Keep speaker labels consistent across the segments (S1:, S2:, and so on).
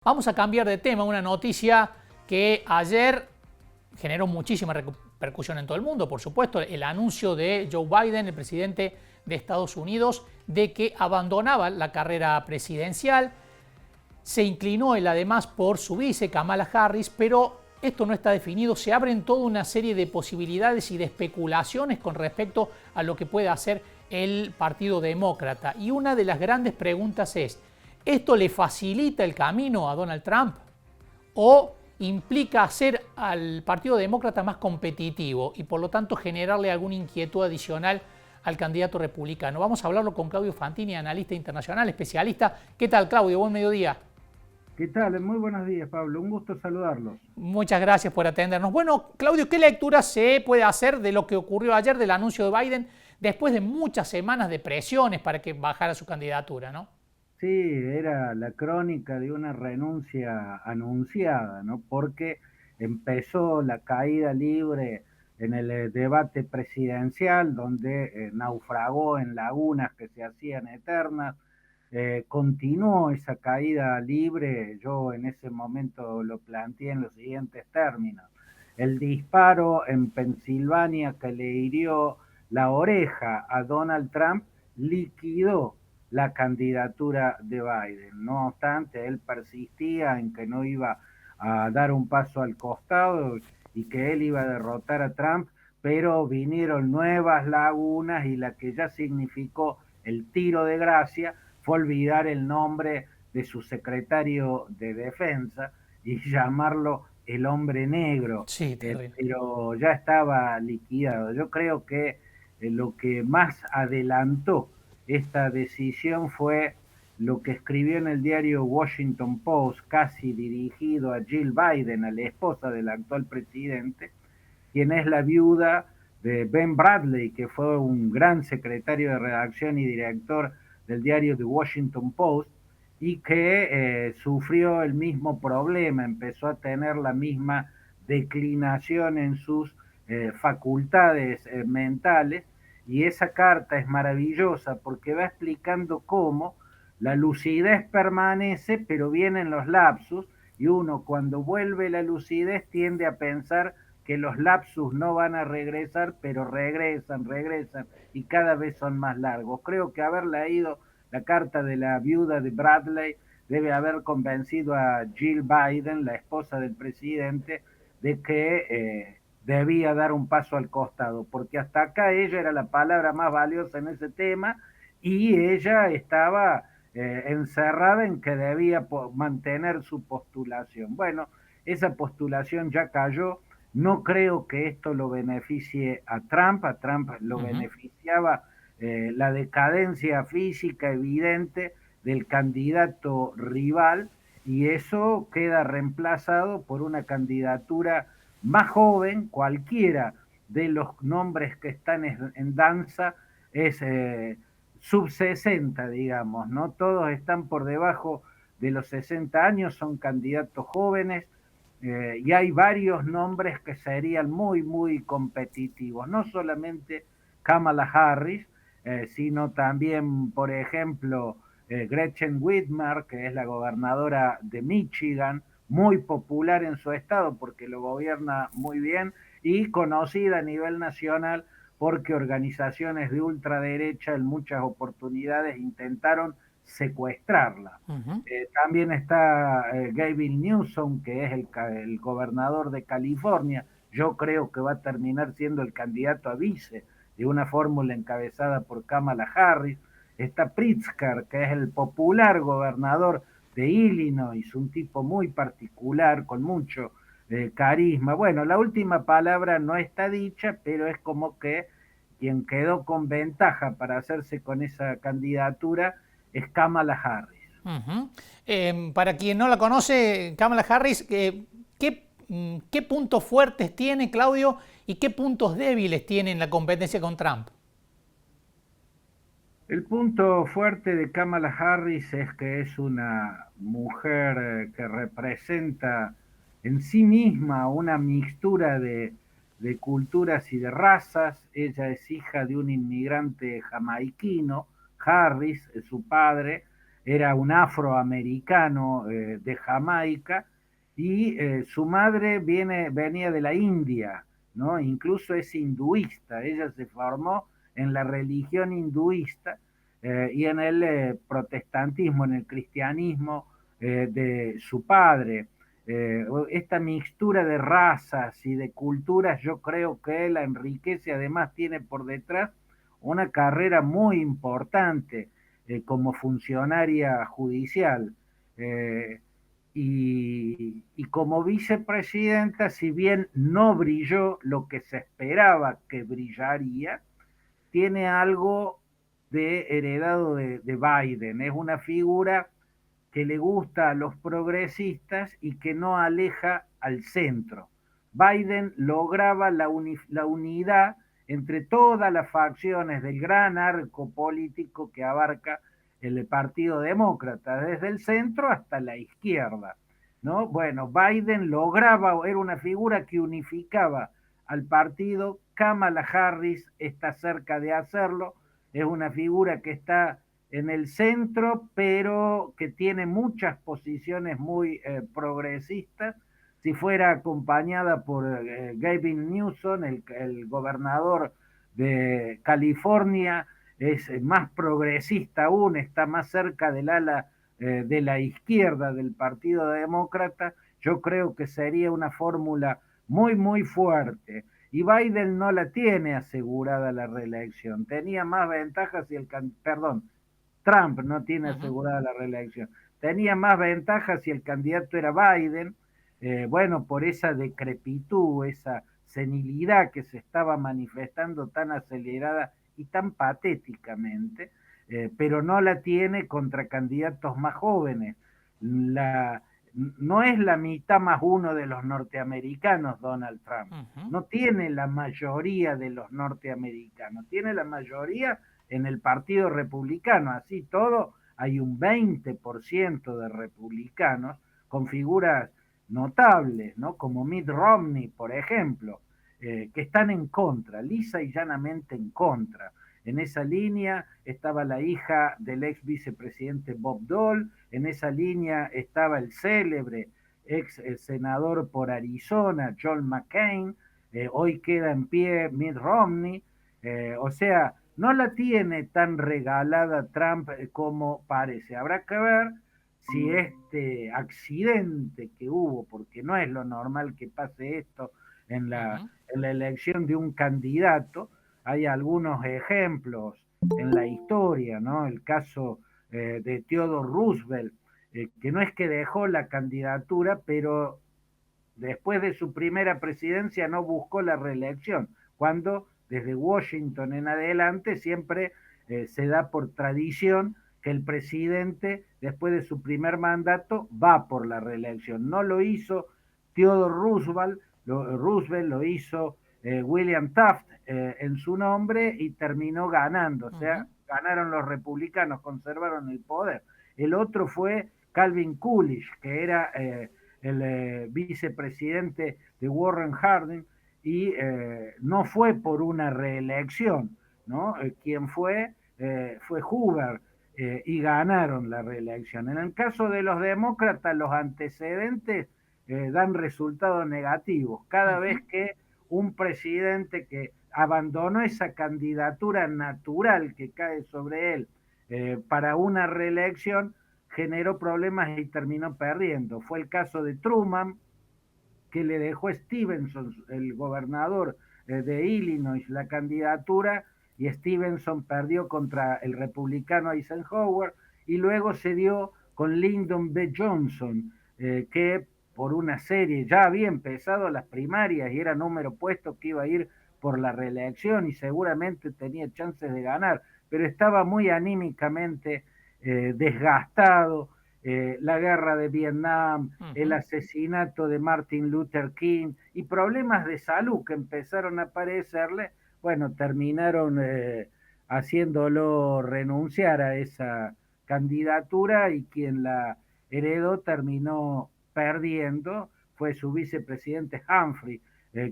S1: Vamos a cambiar de tema, una noticia que ayer generó muchísima repercusión en todo el mundo, por supuesto, el anuncio de Joe Biden, el presidente de Estados Unidos, de que abandonaba la carrera presidencial. Se inclinó él además por su vice, Kamala Harris, pero esto no está definido. Se abren toda una serie de posibilidades y de especulaciones con respecto a lo que puede hacer el Partido Demócrata. Y una de las grandes preguntas es, ¿esto le facilita el camino a Donald Trump o implica hacer al Partido Demócrata más competitivo y por lo tanto generarle alguna inquietud adicional al candidato republicano? Vamos a hablarlo con Claudio Fantini, analista internacional, especialista. ¿Qué tal, Claudio? Buen mediodía.
S2: ¿Qué tal? Muy buenos días, Pablo. Un gusto saludarlos.
S1: Muchas gracias por atendernos. Bueno, Claudio, ¿qué lectura se puede hacer de lo que ocurrió ayer, del anuncio de Biden, después de muchas semanas de presiones para que bajara su candidatura, ¿no?
S2: Sí, era la crónica de una renuncia anunciada, ¿no? Porque empezó la caída libre en el debate presidencial, donde naufragó en lagunas que se hacían eternas. Continuó esa caída libre, yo en ese momento lo planteé en los siguientes términos. El disparo en Pensilvania que le hirió la oreja a Donald Trump liquidó la candidatura de Biden. No obstante, él persistía en que no iba a dar un paso al costado y que él iba a derrotar a Trump, pero vinieron nuevas lagunas y la que ya significó el tiro de gracia fue olvidar el nombre de su secretario de defensa y llamarlo el hombre negro,
S1: Sí, terrible.
S2: pero ya estaba liquidado. Yo creo que lo que más adelantó esta decisión fue lo que escribió en el diario Washington Post, casi dirigido a Jill Biden, a la esposa del actual presidente, quien es la viuda de Ben Bradley, que fue un gran secretario de redacción y director del diario The Washington Post, y que sufrió el mismo problema, empezó a tener la misma declinación en sus facultades mentales, y esa carta es maravillosa porque va explicando cómo la lucidez permanece, pero vienen los lapsus, y uno cuando vuelve la lucidez tiende a pensar que los lapsus no van a regresar, pero regresan y cada vez son más largos. Creo que haber leído la carta de la viuda de Bradley debe haber convencido a Jill Biden, la esposa del presidente, de que debía dar un paso al costado, porque hasta acá ella era la palabra más valiosa en ese tema y ella estaba encerrada en que debía mantener su postulación. Bueno, esa postulación ya cayó. No creo que esto lo beneficie a Trump lo beneficiaba la decadencia física evidente del candidato rival y eso queda reemplazado por una candidatura más joven. Cualquiera de los nombres que están en danza es sub 60, digamos, ¿no? Todos están por debajo de los 60 años, son candidatos jóvenes, y hay varios nombres que serían muy competitivos, no solamente Kamala Harris, sino también, por ejemplo, Gretchen Whitmer, que es la gobernadora de Michigan, muy popular en su estado porque lo gobierna muy bien y conocida a nivel nacional porque organizaciones de ultraderecha en muchas oportunidades intentaron secuestrarla.
S1: Uh -huh.
S2: También está Gavin Newsom, que es el gobernador de California. Yo creo que va a terminar siendo el candidato a vice de una fórmula encabezada por Kamala Harris. Está Pritzker, que es el popular gobernador de Illinois, un tipo muy particular, con mucho carisma. Bueno, la última palabra no está dicha, pero es como que quien quedó con ventaja para hacerse con esa candidatura es Kamala Harris.
S1: Uh -huh. Para quien no la conoce, Kamala Harris, ¿qué puntos fuertes tiene, Claudio, y qué puntos débiles tiene en la competencia con Trump?
S2: El punto fuerte de Kamala Harris es que es una mujer que representa en sí misma una mixtura de culturas y de razas. Ella es hija de un inmigrante jamaiquino, Harris, su padre, era un afroamericano de Jamaica, y su madre venía de la India, ¿no? Incluso es hinduista, ella se formó en la religión hinduista y en el protestantismo, en el cristianismo de su padre. Esta mixtura de razas y de culturas yo creo que la enriquece, además tiene por detrás una carrera muy importante como funcionaria judicial. Eh, y como vicepresidenta, si bien no brilló lo que se esperaba que brillaría, tiene algo de heredado de Biden. Es una figura que le gusta a los progresistas y que no aleja al centro. Biden lograba la unidad entre todas las facciones del gran arco político que abarca el Partido Demócrata, desde el centro hasta la izquierda, ¿no? Bueno, Biden lograba, era una figura que unificaba al partido. Kamala Harris está cerca de hacerlo, es una figura que está en el centro, pero que tiene muchas posiciones muy progresistas. Si fuera acompañada por Gavin Newsom, el gobernador de California, es más progresista aún, está más cerca del ala de la izquierda del Partido Demócrata. Yo creo que sería una fórmula muy, muy fuerte. Y Biden no la tiene asegurada la reelección. Tenía más ventajas si perdón, Trump no tiene asegurada la reelección. Tenía más ventajas si el candidato era Biden, bueno, por esa decrepitud, esa senilidad que se estaba manifestando tan acelerada y tan patéticamente, pero no la tiene contra candidatos más jóvenes. No es la mitad más uno de los norteamericanos, Donald Trump. No tiene la mayoría de los norteamericanos, tiene la mayoría en el Partido Republicano. Así todo, hay un 20% de republicanos con figuras notables, ¿no? Como Mitt Romney, por ejemplo, que están en contra, lisa y llanamente en contra. En esa línea estaba la hija del ex vicepresidente Bob Dole, en esa línea estaba el célebre ex senador por Arizona, John McCain, hoy queda en pie Mitt Romney, o sea, no la tiene tan regalada Trump como parece. Habrá que ver si este accidente que hubo, porque no es lo normal que pase esto en la elección de un candidato, hay algunos ejemplos en la historia, ¿no? El caso de Theodore Roosevelt, que no es que dejó la candidatura, pero después de su primera presidencia no buscó la reelección, cuando desde Washington en adelante siempre se da por tradición que el presidente después de su primer mandato va por la reelección. No lo hizo Theodore Roosevelt lo hizo William Taft en su nombre y terminó ganando, o sea, ganaron los republicanos, conservaron el poder. El otro fue Calvin Coolidge, que era el vicepresidente de Warren Harding, y no fue por una reelección, ¿no? Quien fue Hoover, y ganaron la reelección. En el caso de los demócratas, los antecedentes dan resultados negativos. Cada vez que un presidente que abandonó esa candidatura natural que cae sobre él para una reelección, generó problemas y terminó perdiendo. Fue el caso de Truman, que le dejó a Stevenson, el gobernador de Illinois, la candidatura, y Stevenson perdió contra el republicano Eisenhower, y luego se dio con Lyndon B. Johnson, que por una serie ya había empezado las primarias y era número puesto que iba a ir por la reelección y seguramente tenía chances de ganar, pero estaba muy anímicamente desgastado, la guerra de Vietnam, el asesinato de Martin Luther King y problemas de salud que empezaron a aparecerle, bueno, terminaron haciéndolo renunciar a esa candidatura y quien la heredó terminó perdiendo, fue su vicepresidente Humphrey,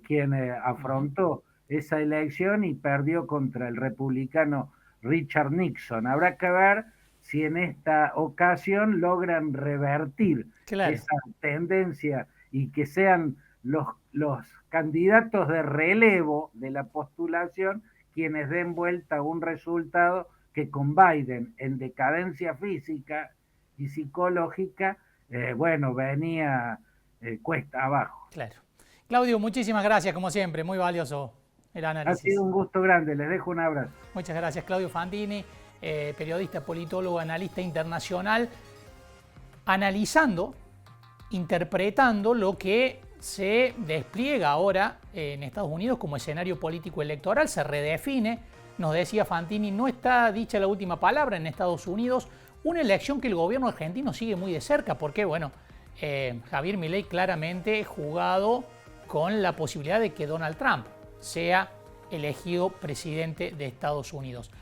S2: quien afrontó esa elección y perdió contra el republicano Richard Nixon. Habrá que ver si en esta ocasión logran revertir
S1: Claro.
S2: esa tendencia y que sean los candidatos de relevo de la postulación quienes den vuelta a un resultado que con Biden en decadencia física y psicológica, bueno, venía cuesta abajo.
S1: Claro. Claudio, muchísimas gracias, como siempre, muy valioso el
S2: Ha
S1: análisis.
S2: sido un gusto grande, les dejo un abrazo.
S1: Muchas gracias, Claudio Fantini, periodista, politólogo, analista internacional, analizando, interpretando lo que se despliega ahora en Estados Unidos como escenario político electoral, se redefine. Nos decía Fantini, no está dicha la última palabra en Estados Unidos, una elección que el gobierno argentino sigue muy de cerca, porque bueno, Javier Milei claramente jugado con la posibilidad de que Donald Trump sea elegido presidente de Estados Unidos.